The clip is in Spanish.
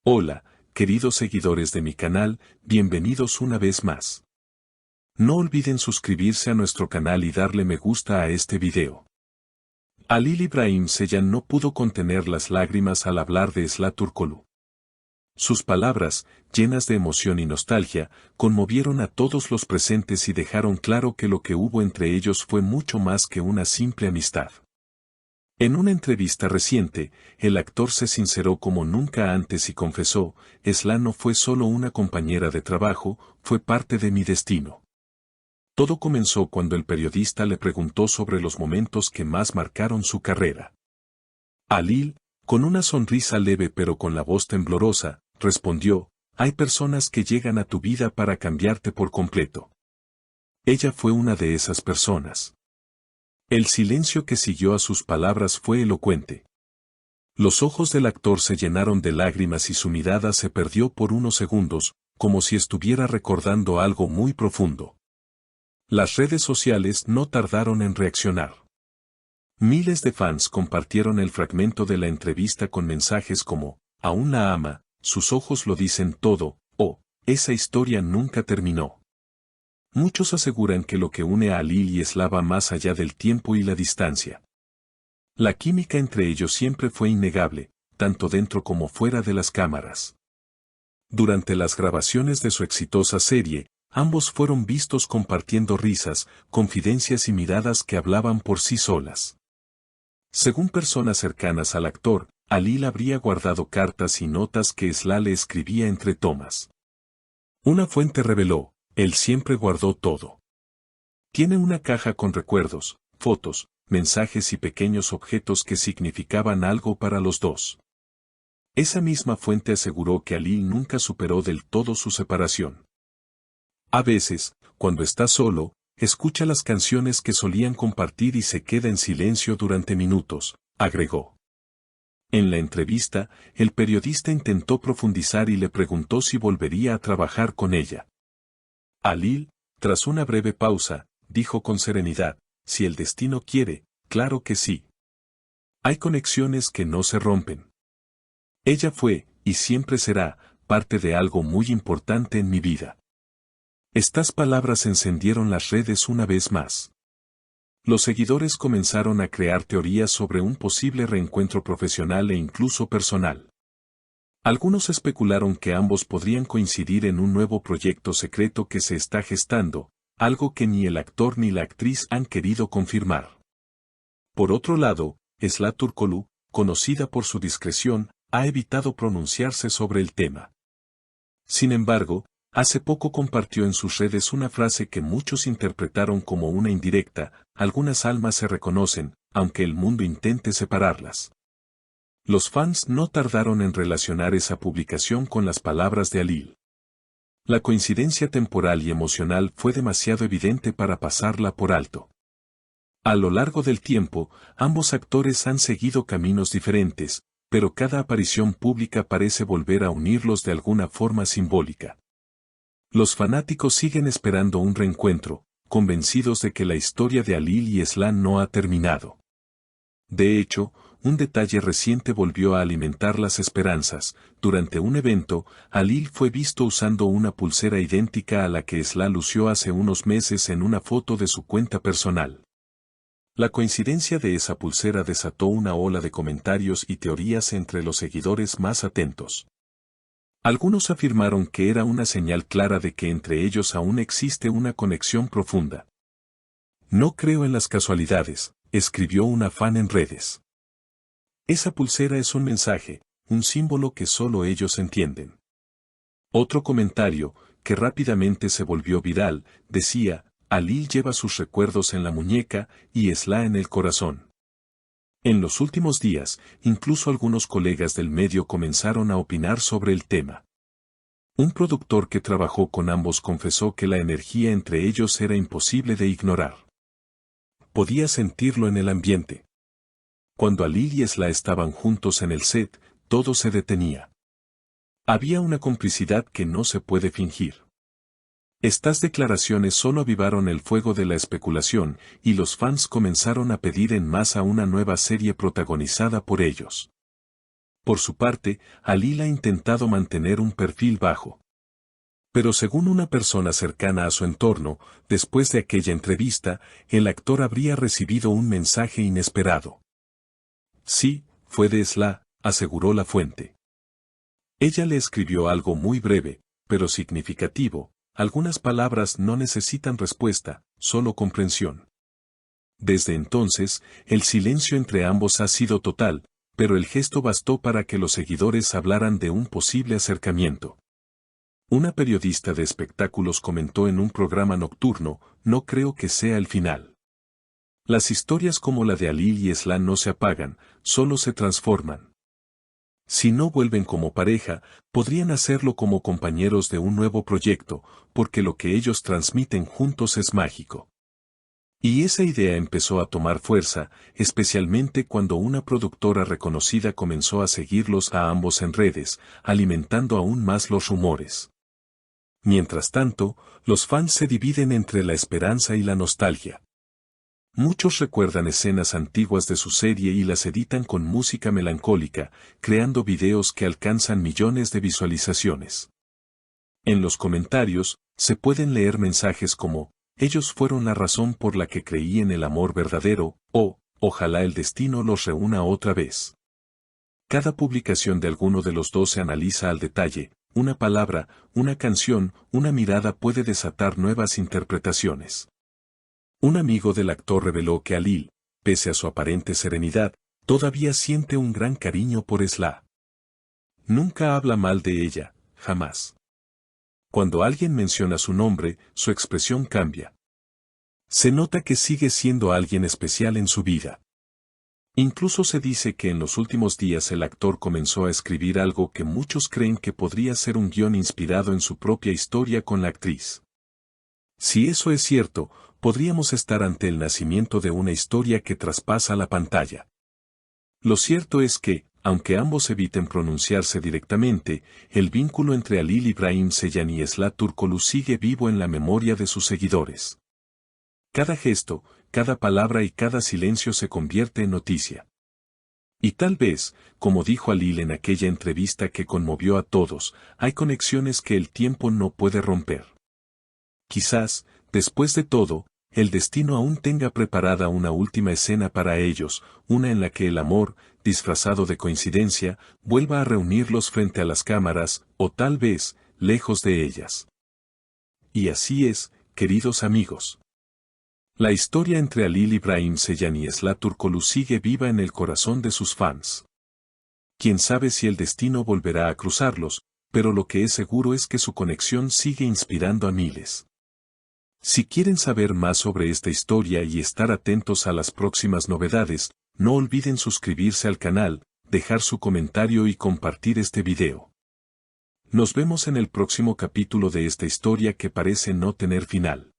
Hola, queridos seguidores de mi canal, bienvenidos una vez más. No olviden suscribirse a nuestro canal y darle me gusta a este video. Halil İbrahim Ceylan no pudo contener las lágrimas al hablar de Esla Turkoglu. Sus palabras, llenas de emoción y nostalgia, conmovieron a todos los presentes y dejaron claro que lo que hubo entre ellos fue mucho más que una simple amistad. En una entrevista reciente, el actor se sinceró como nunca antes y confesó: Esla no fue solo una compañera de trabajo, fue parte de mi destino. Todo comenzó cuando el periodista le preguntó sobre los momentos que más marcaron su carrera. Halil, con una sonrisa leve pero con la voz temblorosa, respondió: hay personas que llegan a tu vida para cambiarte por completo. Ella fue una de esas personas. El silencio que siguió a sus palabras fue elocuente. Los ojos del actor se llenaron de lágrimas y su mirada se perdió por unos segundos, como si estuviera recordando algo muy profundo. Las redes sociales no tardaron en reaccionar. Miles de fans compartieron el fragmento de la entrevista con mensajes como: aún la ama, sus ojos lo dicen todo, o esa historia nunca terminó. Muchos aseguran que lo que une a Halil y Esla va más allá del tiempo y la distancia. La química entre ellos siempre fue innegable, tanto dentro como fuera de las cámaras. Durante las grabaciones de su exitosa serie, ambos fueron vistos compartiendo risas, confidencias y miradas que hablaban por sí solas. Según personas cercanas al actor, Halil habría guardado cartas y notas que Esla le escribía entre tomas. Una fuente reveló: él siempre guardó todo. Tiene una caja con recuerdos, fotos, mensajes y pequeños objetos que significaban algo para los dos. Esa misma fuente aseguró que Halil nunca superó del todo su separación. A veces, cuando está solo, escucha las canciones que solían compartir y se queda en silencio durante minutos, agregó. En la entrevista, el periodista intentó profundizar y le preguntó si volvería a trabajar con ella. Halil, tras una breve pausa, dijo con serenidad: si el destino quiere, claro que sí. Hay conexiones que no se rompen. Ella fue, y siempre será, parte de algo muy importante en mi vida. Estas palabras encendieron las redes una vez más. Los seguidores comenzaron a crear teorías sobre un posible reencuentro profesional e incluso personal. Algunos especularon que ambos podrían coincidir en un nuevo proyecto secreto que se está gestando, algo que ni el actor ni la actriz han querido confirmar. Por otro lado, Esla Turkoglu, conocida por su discreción, ha evitado pronunciarse sobre el tema. Sin embargo, hace poco compartió en sus redes una frase que muchos interpretaron como una indirecta: algunas almas se reconocen, aunque el mundo intente separarlas. Los fans no tardaron en relacionar esa publicación con las palabras de Halil. La coincidencia temporal y emocional fue demasiado evidente para pasarla por alto. A lo largo del tiempo, ambos actores han seguido caminos diferentes, pero cada aparición pública parece volver a unirlos de alguna forma simbólica. Los fanáticos siguen esperando un reencuentro, convencidos de que la historia de Halil y Esla no ha terminado. De hecho, un detalle reciente volvió a alimentar las esperanzas. Durante un evento, Halil fue visto usando una pulsera idéntica a la que Esla lució hace unos meses en una foto de su cuenta personal. La coincidencia de esa pulsera desató una ola de comentarios y teorías entre los seguidores más atentos. Algunos afirmaron que era una señal clara de que entre ellos aún existe una conexión profunda. No creo en las casualidades, escribió una fan en redes. Esa pulsera es un mensaje, un símbolo que solo ellos entienden. Otro comentario, que rápidamente se volvió viral, decía: Halil lleva sus recuerdos en la muñeca y Esla en el corazón. En los últimos días, incluso algunos colegas del medio comenzaron a opinar sobre el tema. Un productor que trabajó con ambos confesó que la energía entre ellos era imposible de ignorar. Podía sentirlo en el ambiente. Cuando Halil y Esla estaban juntos en el set, todo se detenía. Había una complicidad que no se puede fingir. Estas declaraciones solo avivaron el fuego de la especulación, y los fans comenzaron a pedir en masa una nueva serie protagonizada por ellos. Por su parte, Alil ha intentado mantener un perfil bajo. Pero según una persona cercana a su entorno, después de aquella entrevista, el actor habría recibido un mensaje inesperado. Sí, fue de Esla, aseguró la fuente. Ella le escribió algo muy breve, pero significativo. Algunas palabras no necesitan respuesta, solo comprensión. Desde entonces, el silencio entre ambos ha sido total, pero el gesto bastó para que los seguidores hablaran de un posible acercamiento. Una periodista de espectáculos comentó en un programa nocturno: no creo que sea el final. Las historias como la de Alil y Esla no se apagan, solo se transforman. Si no vuelven como pareja, podrían hacerlo como compañeros de un nuevo proyecto, porque lo que ellos transmiten juntos es mágico. Y esa idea empezó a tomar fuerza, especialmente cuando una productora reconocida comenzó a seguirlos a ambos en redes, alimentando aún más los rumores. Mientras tanto, los fans se dividen entre la esperanza y la nostalgia. Muchos recuerdan escenas antiguas de su serie y las editan con música melancólica, creando videos que alcanzan millones de visualizaciones. En los comentarios, se pueden leer mensajes como: ellos fueron la razón por la que creí en el amor verdadero, o ojalá el destino los reúna otra vez. Cada publicación de alguno de los dos se analiza al detalle. Una palabra, una canción, una mirada puede desatar nuevas interpretaciones. Un amigo del actor reveló que Alil, pese a su aparente serenidad, todavía siente un gran cariño por Esla. Nunca habla mal de ella, jamás. Cuando alguien menciona su nombre, su expresión cambia. Se nota que sigue siendo alguien especial en su vida. Incluso se dice que en los últimos días el actor comenzó a escribir algo que muchos creen que podría ser un guión inspirado en su propia historia con la actriz. Si eso es cierto, podríamos estar ante el nacimiento de una historia que traspasa la pantalla. Lo cierto es que, aunque ambos eviten pronunciarse directamente, el vínculo entre Alil Ibrahim Ceylan y Esla Turkoglu sigue vivo en la memoria de sus seguidores. Cada gesto, cada palabra y cada silencio se convierte en noticia. Y tal vez, como dijo Alil en aquella entrevista que conmovió a todos, hay conexiones que el tiempo no puede romper. Quizás, después de todo, el destino aún tenga preparada una última escena para ellos, una en la que el amor, disfrazado de coincidencia, vuelva a reunirlos frente a las cámaras, o tal vez, lejos de ellas. Y así es, queridos amigos. La historia entre Alil Ibrahim Ceylan y Esla Turkoglu sigue viva en el corazón de sus fans. Quién sabe si el destino volverá a cruzarlos, pero lo que es seguro es que su conexión sigue inspirando a miles. Si quieren saber más sobre esta historia y estar atentos a las próximas novedades, no olviden suscribirse al canal, dejar su comentario y compartir este video. Nos vemos en el próximo capítulo de esta historia que parece no tener final.